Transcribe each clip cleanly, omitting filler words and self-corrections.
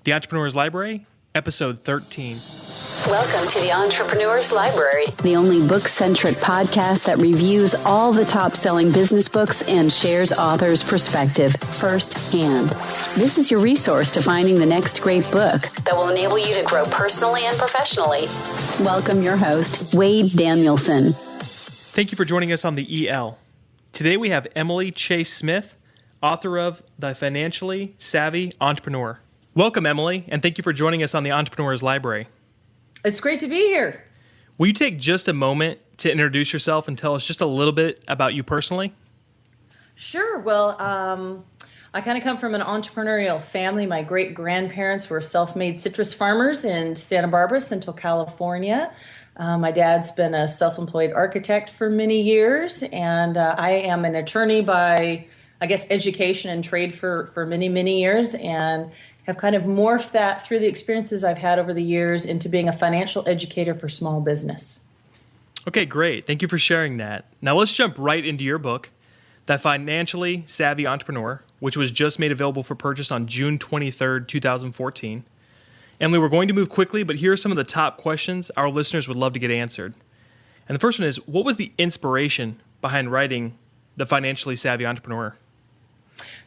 The Entrepreneur's Library, Episode 13. Welcome to the Entrepreneur's Library, the only book-centric podcast that reviews all the top-selling business books and shares authors' perspective firsthand. This is your resource to finding the next great book that will enable you to grow personally and professionally. Welcome your host, Wade Danielson. Thank you for joining us on the EL. Today we have Emily Chase Smith, author of The Financially Savvy Entrepreneur. Welcome, Emily, and thank you for joining us on the Entrepreneur's Library. It's great to be here. Will you take just a moment to introduce yourself and tell us just a little bit about you personally? Sure. Well, I kind of come from an entrepreneurial family. My great-grandparents were self-made citrus farmers in Santa Barbara, Central California. My dad's been a self-employed architect for many years, and I am an attorney by, I guess, education and trade for many, many years, and have kind of morphed that through the experiences I've had over the years into being a financial educator for small business. Okay, great. Thank you for sharing that. Now let's jump right into your book, The Financially Savvy Entrepreneur, which was just made available for purchase on June 23rd, 2014. Emily, we're going to move quickly, but here are some of the top questions our listeners would love to get answered. And the first one is, what was the inspiration behind writing The Financially Savvy Entrepreneur?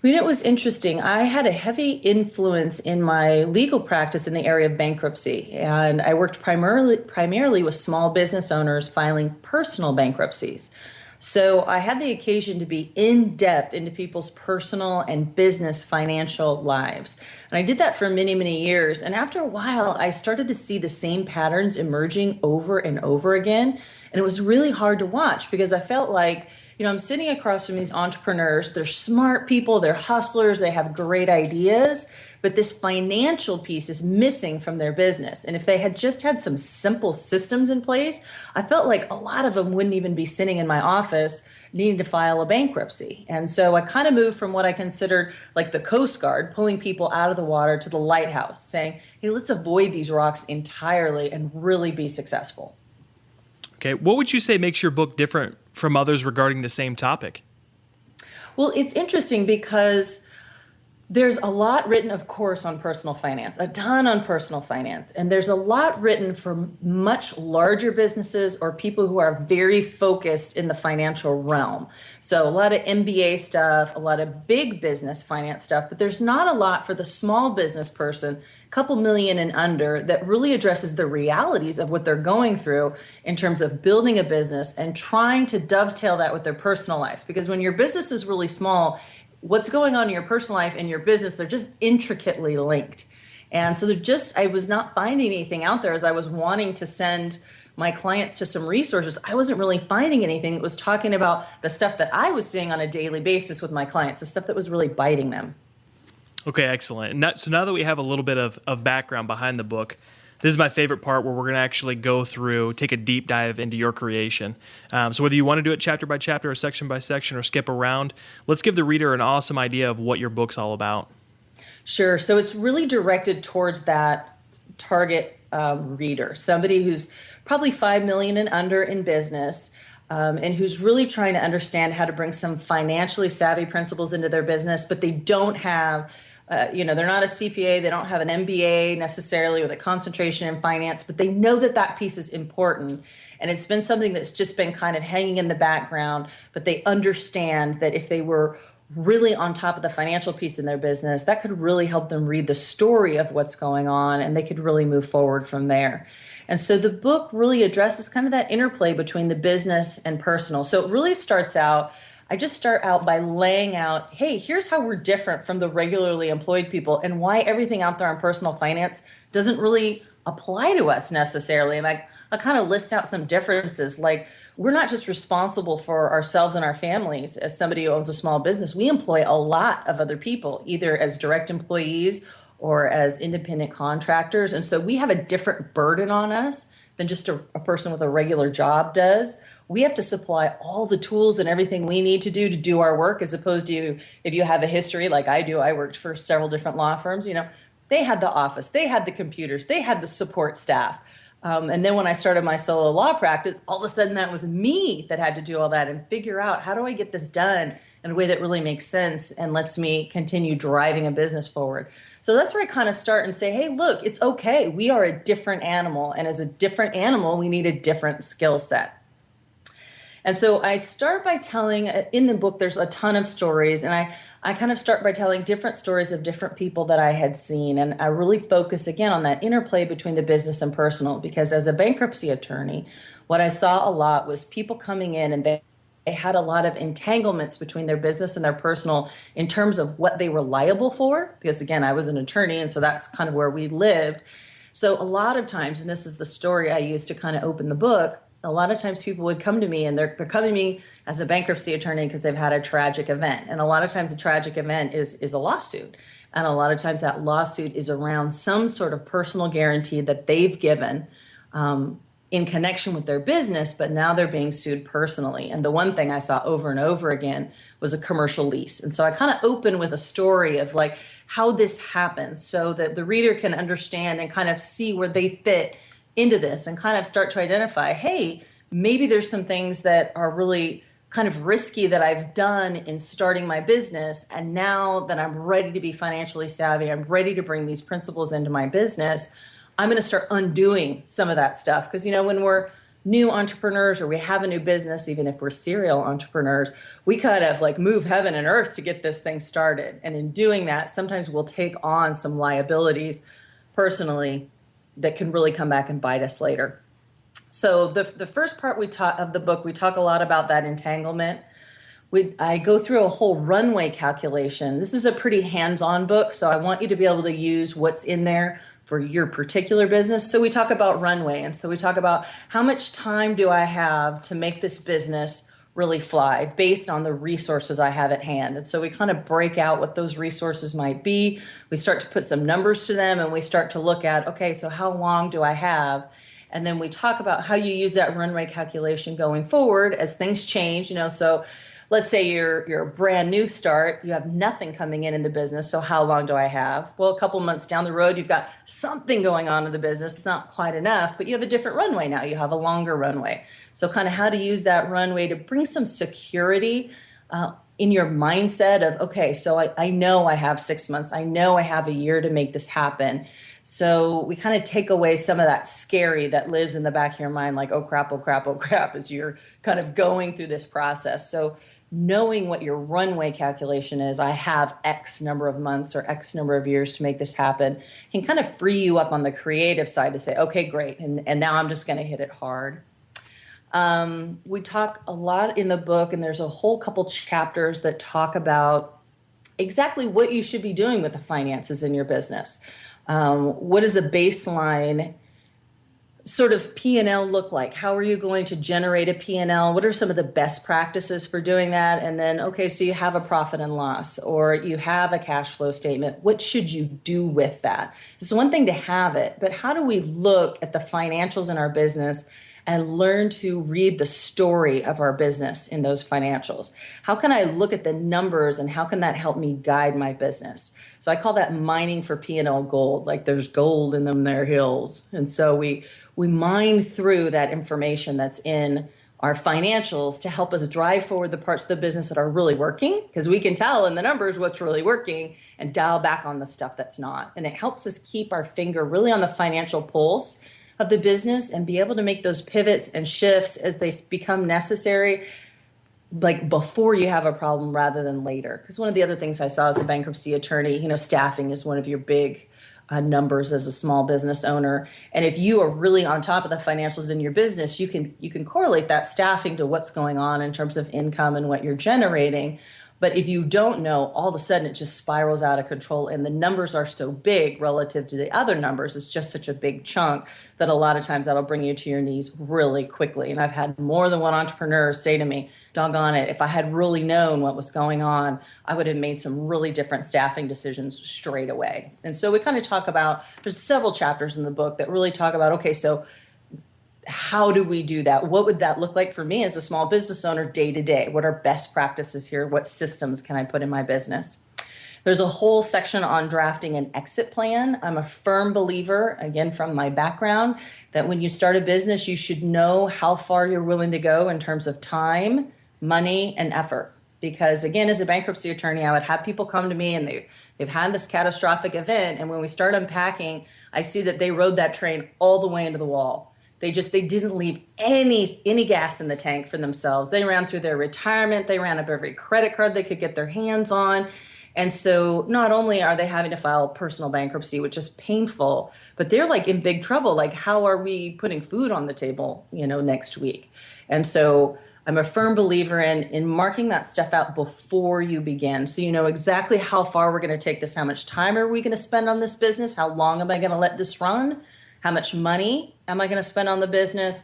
It was interesting. I had a heavy influence in my legal practice in the area of bankruptcy, and I worked primarily with small business owners filing personal bankruptcies. So I had the occasion to be in depth into people's personal and business financial lives. And I did that for many, many years. And after a while, I started to see the same patterns emerging over and over again. And it was really hard to watch because I felt like, I'm sitting across from these entrepreneurs. They're smart people. They're hustlers. They have great ideas. But this financial piece is missing from their business. And if they had just had some simple systems in place, I felt like a lot of them wouldn't even be sitting in my office needing to file a bankruptcy. And so I kind of moved from what I considered like the Coast Guard, pulling people out of the water, to the lighthouse, saying, hey, let's avoid these rocks entirely and really be successful. Okay, what would you say makes your book different from others regarding the same topic? Well, it's interesting because there's a lot written, of course, on personal finance, a ton on personal finance. And there's a lot written for much larger businesses or people who are very focused in the financial realm. So a lot of MBA stuff, a lot of big business finance stuff, but there's not a lot for the small business person, couple million and under, that really addresses the realities of what they're going through in terms of building a business and trying to dovetail that with their personal life. Because when your business is really small, what's going on in your personal life and your business, they're just intricately linked. And so I was not finding anything out there as I was wanting to send my clients to some resources. I wasn't really finding anything that was talking about the stuff that I was seeing on a daily basis with my clients, the stuff that was really biting them. Okay, excellent. And so now that we have a little bit of background behind the book, this is my favorite part where we're going to actually go through, take a deep dive into your creation. So whether you want to do it chapter by chapter or section by section or skip around, let's give the reader an awesome idea of what your book's all about. Sure. So it's really directed towards that target reader, somebody who's probably 5 million and under in business, and who's really trying to understand how to bring some financially savvy principles into their business, but they don't have they're not a CPA, they don't have an MBA necessarily with a concentration in finance, but they know that piece is important. And it's been something that's just been kind of hanging in the background, but they understand that if they were really on top of the financial piece in their business, that could really help them read the story of what's going on, and they could really move forward from there. And so the book really addresses kind of that interplay between the business and personal. So it really I just start out by laying out, hey, here's how we're different from the regularly employed people and why everything out there on personal finance doesn't really apply to us necessarily. And I kind of list out some differences, like we're not just responsible for ourselves and our families as somebody who owns a small business. We employ a lot of other people, either as direct employees or as independent contractors. And so we have a different burden on us than just a person with a regular job does. We have to supply all the tools and everything we need to do our work, as opposed to if you have a history like I do. I worked for several different law firms. They had the office, they had the computers, they had the support staff. And then when I started my solo law practice, all of a sudden that was me that had to do all that and figure out, how do I get this done in a way that really makes sense and lets me continue driving a business forward. So that's where I kind of start and say, hey, look, it's okay. We are a different animal. And as a different animal, we need a different skill set. And so I start by telling, in the book, there's a ton of stories. And I kind of start by telling different stories of different people that I had seen. And I really focus again on that interplay between the business and personal, because as a bankruptcy attorney, what I saw a lot was people coming in and they had a lot of entanglements between their business and their personal in terms of what they were liable for. Because again, I was an attorney, and so that's kind of where we lived. So a lot of times, and this is the story I used to kind of open the book, a lot of times people would come to me and they're coming to me as a bankruptcy attorney because they've had a tragic event. And a lot of times a tragic event is a lawsuit. And a lot of times that lawsuit is around some sort of personal guarantee that they've given in connection with their business, but now they're being sued personally. And the one thing I saw over and over again was a commercial lease. And so I kind of open with a story of like how this happens so that the reader can understand and kind of see where they fit into this and kind of start to identify, hey, maybe there's some things that are really kind of risky that I've done in starting my business. And now that I'm ready to be financially savvy, I'm ready to bring these principles into my business, I'm going to start undoing some of that stuff. Because, you know, when we're new entrepreneurs or we have a new business, even if we're serial entrepreneurs, we kind of like move heaven and earth to get this thing started. And in doing that, sometimes we'll take on some liabilities personally that can really come back and bite us later. So the first part of the book, we talk a lot about that entanglement. I go through a whole runway calculation. This is a pretty hands-on book, so I want you to be able to use what's in there for your particular business. So we talk about runway, and so we talk about how much time do I have to make this business really fly based on the resources I have at hand. And so we kind of break out what those resources might be. We start to put some numbers to them, and we start to look at, okay, so how long do I have? And then we talk about how you use that runway calculation going forward as things change, you know. So let's say you're a brand new start, you have nothing coming in the business. So how long do I have? Well, a couple months down the road, you've got something going on in the business. It's not quite enough, but you have a different runway now. You have a longer runway. So kind of how to use that runway to bring some security in your mindset of, okay, so I know I have 6 months. I know I have a year to make this happen. So we kind of take away some of that scary that lives in the back of your mind, like, oh crap, as you're kind of going through this process. So knowing what your runway calculation is, I have X number of months or X number of years to make this happen, can kind of free you up on the creative side to say, okay, great. And now I'm just going to hit it hard. We talk a lot in the book, and there's a whole couple chapters that talk about exactly what you should be doing with the finances in your business. What does the baseline sort of P&L look like? How are you going to generate a P&L? What are some of the best practices for doing that? And then, okay, so you have a profit and loss, or you have a cash flow statement. What should you do with that? It's one thing to have it, but how do we look at the financials in our business and learn to read the story of our business in those financials? How can I look at the numbers, and how can that help me guide my business? So I call that mining for P&L gold. Like there's gold in them there hills. And so we mine through that information that's in our financials to help us drive forward the parts of the business that are really working, because we can tell in the numbers what's really working and dial back on the stuff that's not. And it helps us keep our finger really on the financial pulse of the business and be able to make those pivots and shifts as they become necessary, like before you have a problem rather than later. Because one of the other things I saw as a bankruptcy attorney, you know, staffing is one of your big numbers as a small business owner. And if you are really on top of the financials in your business, you can correlate that staffing to what's going on in terms of income and what you're generating. But if you don't know, all of a sudden it just spirals out of control, and the numbers are so big relative to the other numbers. It's just such a big chunk that a lot of times that'll bring you to your knees really quickly. And I've had more than one entrepreneur say to me, doggone it, if I had really known what was going on, I would have made some really different staffing decisions straight away. And so we kind of talk about, there's several chapters in the book that really talk about, okay, so how do we do that? What would that look like for me as a small business owner day to day? What are best practices here? What systems can I put in my business? There's a whole section on drafting an exit plan. I'm a firm believer, again, from my background, that when you start a business, you should know how far you're willing to go in terms of time, money, and effort. because again, as a bankruptcy attorney, I would have people come to me and they've had this catastrophic event. And when we start unpacking, I see that they rode that train all the way into the wall. They didn't leave any gas in the tank for themselves. They ran through their retirement. They ran up every credit card they could get their hands on. And so not only are they having to file personal bankruptcy, which is painful, but they're like in big trouble. Like, how are we putting food on the table, next week? And so I'm a firm believer in marking that stuff out before you begin. So you know exactly how far we're going to take this, how much time are we going to spend on this business, how long am I going to let this run, how much money am I going to spend on the business?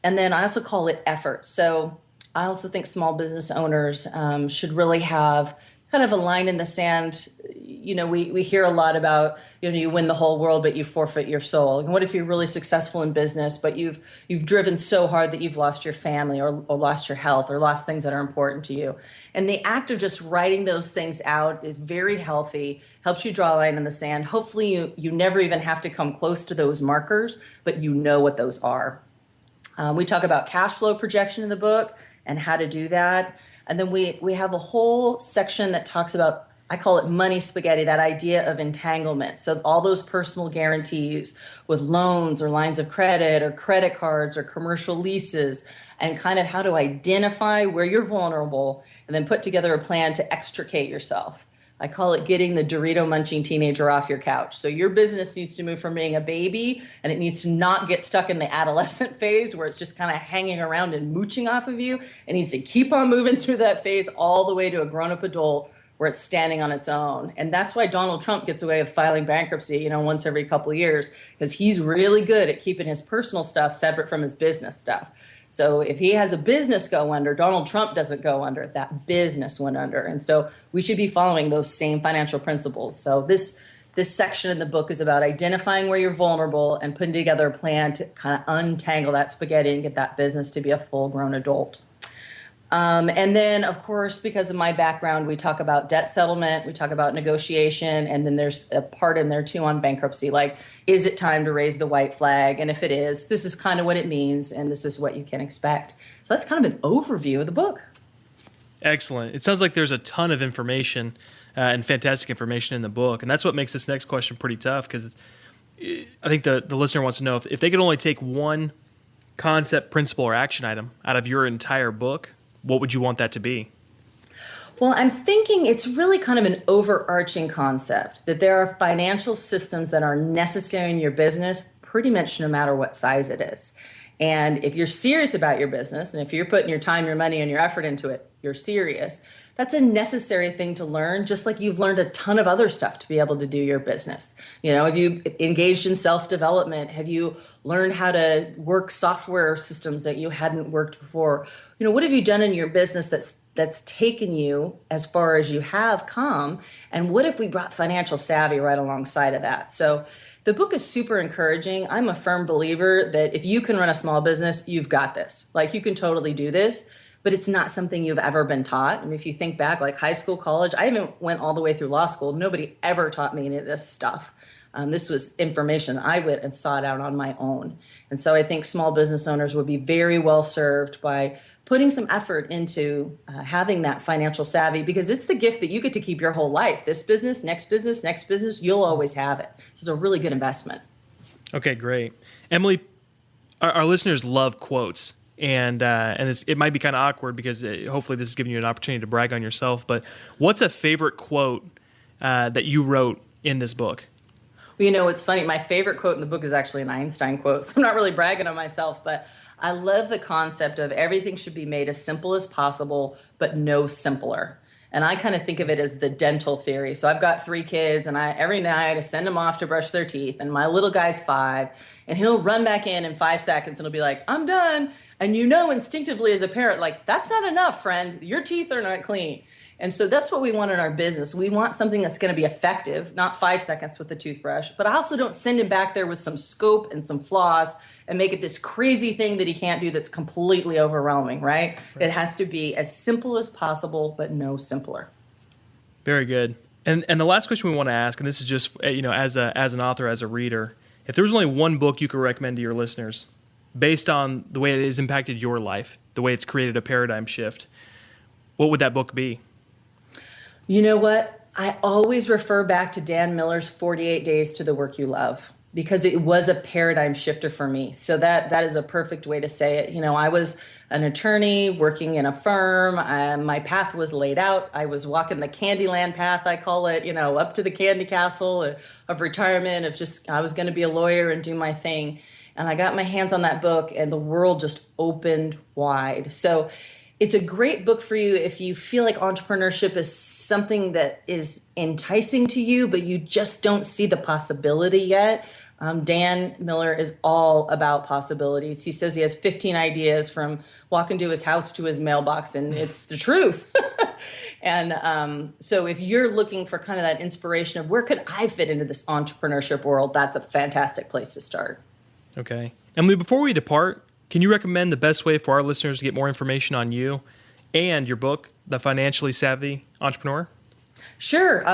And then I also call it effort. So I also think small business owners should really have kind of a line in the sand. We hear a lot about, you win the whole world, but you forfeit your soul. And what if you're really successful in business, but you've driven so hard that you've lost your family or lost your health or lost things that are important to you? And the act of just writing those things out is very healthy, helps you draw a line in the sand. Hopefully you never even have to come close to those markers, but you know what those are. We talk about cash flow projection in the book and how to do that. And then we have a whole section that talks about, I call it money spaghetti, that idea of entanglement. So all those personal guarantees with loans or lines of credit or credit cards or commercial leases, and kind of how to identify where you're vulnerable and then put together a plan to extricate yourself. I call it getting the Dorito munching teenager off your couch. So your business needs to move from being a baby, and it needs to not get stuck in the adolescent phase where it's just kind of hanging around and mooching off of you. It needs to keep on moving through that phase all the way to a grown-up adult where it's standing on its own. And that's why Donald Trump gets away with filing bankruptcy, once every couple of years, because he's really good at keeping his personal stuff separate from his business stuff. So if he has a business go under, Donald Trump doesn't go under, that business went under. And so we should be following those same financial principles. So this section in the book is about identifying where you're vulnerable and putting together a plan to kind of untangle that spaghetti and get that business to be a full-grown adult. And then, of course, because of my background, we talk about debt settlement, we talk about negotiation, and then there's a part in there, too, on bankruptcy, like, is it time to raise the white flag? And if it is, this is kind of what it means, and this is what you can expect. So that's kind of an overview of the book. Excellent. It sounds like there's a ton of information and fantastic information in the book, and that's what makes this next question pretty tough, because I think the listener wants to know if they could only take one concept, principle, or action item out of your entire book, what would you want that to be? Well, I'm thinking it's really kind of an overarching concept that there are financial systems that are necessary in your business pretty much no matter what size it is. And if you're serious about your business, and if you're putting your time, your money, and your effort into it, you're serious, that's a necessary thing to learn, just like you've learned a ton of other stuff to be able to do your business. Have you engaged in self-development? Have you learned how to work software systems that you hadn't worked before? What have you done in your business that's taken you as far as you have come? And what if we brought financial savvy right alongside of that? So the book is super encouraging. I'm a firm believer that if you can run a small business, you've got this. Like, you can totally do this. But it's not something you've ever been taught. I mean, if you think back, like high school, college, I even went all the way through law school. Nobody ever taught me any of this stuff. This was information I went and sought out on my own. And so I think small business owners would be very well served by putting some effort into having that financial savvy, because it's the gift that you get to keep your whole life. This business, next business, next business, you'll always have it. So it's a really good investment. Okay, great. Emily, our listeners love quotes. And it might be kind of awkward because hopefully this is giving you an opportunity to brag on yourself. But what's a favorite quote that you wrote in this book? Well, it's funny. My favorite quote in the book is actually an Einstein quote. So I'm not really bragging on myself, but I love the concept of everything should be made as simple as possible, but no simpler. And I kind of think of it as the dental theory. So I've got 3 kids, and every night I send them off to brush their teeth. And my little guy's 5, and he'll run back in 5 seconds, and he'll be like, I'm done. And instinctively as a parent, like, that's not enough, friend. Your teeth are not clean. And so that's what we want in our business. We want something that's going to be effective, not 5 seconds with the toothbrush. But I also don't send him back there with some scope and some flaws and make it this crazy thing that he can't do that's completely overwhelming, right? It has to be as simple as possible, but no simpler. Very good. And the last question we want to ask, and this is just, as an author, as a reader, if there was only one book you could recommend to your listeners, based on the way it has impacted your life, the way it's created a paradigm shift, what would that book be? You know what? I always refer back to Dan Miller's 48 Days to the Work You Love, because it was a paradigm shifter for me. So that is a perfect way to say it. I was an attorney working in a firm. My path was laid out. I was walking the Candyland path, I call it, up to the candy castle of retirement, I was going to be a lawyer and do my thing. And I got my hands on that book and the world just opened wide. So it's a great book for you if you feel like entrepreneurship is something that is enticing to you, but you just don't see the possibility yet. Dan Miller is all about possibilities. He says he has 15 ideas from walking to his house to his mailbox, and it's the truth. And so if you're looking for kind of that inspiration of where could I fit into this entrepreneurship world, that's a fantastic place to start. Okay. Emily, before we depart, can you recommend the best way for our listeners to get more information on you and your book, The Financially Savvy Entrepreneur? Sure.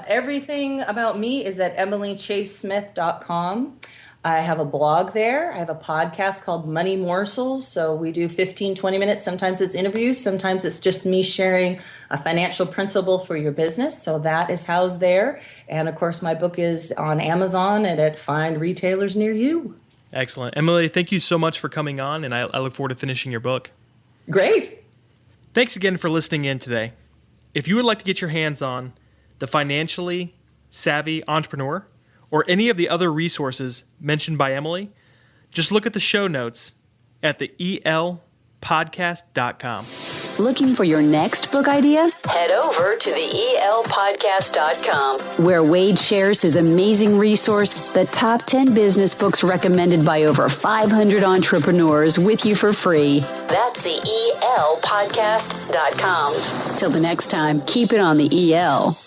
Everything about me is at emilychasesmith.com. I have a blog there. I have a podcast called Money Morsels. So we do 15, 20 minutes. Sometimes it's interviews. Sometimes it's just me sharing a financial principle for your business. So that is housed there. And of course, my book is on Amazon and at fine retailers near you. Excellent. Emily, thank you so much for coming on, and I look forward to finishing your book. Great. Thanks again for listening in today. If you would like to get your hands on The Financially Savvy Entrepreneur or any of the other resources mentioned by Emily, just look at the show notes at the elpodcast.com. Looking for your next book idea? Head over to the elpodcast.com, where Wade shares his amazing resource, the top 10 business books recommended by over 500 entrepreneurs, with you for free. That's the elpodcast.com. Till the next time, keep it on the EL.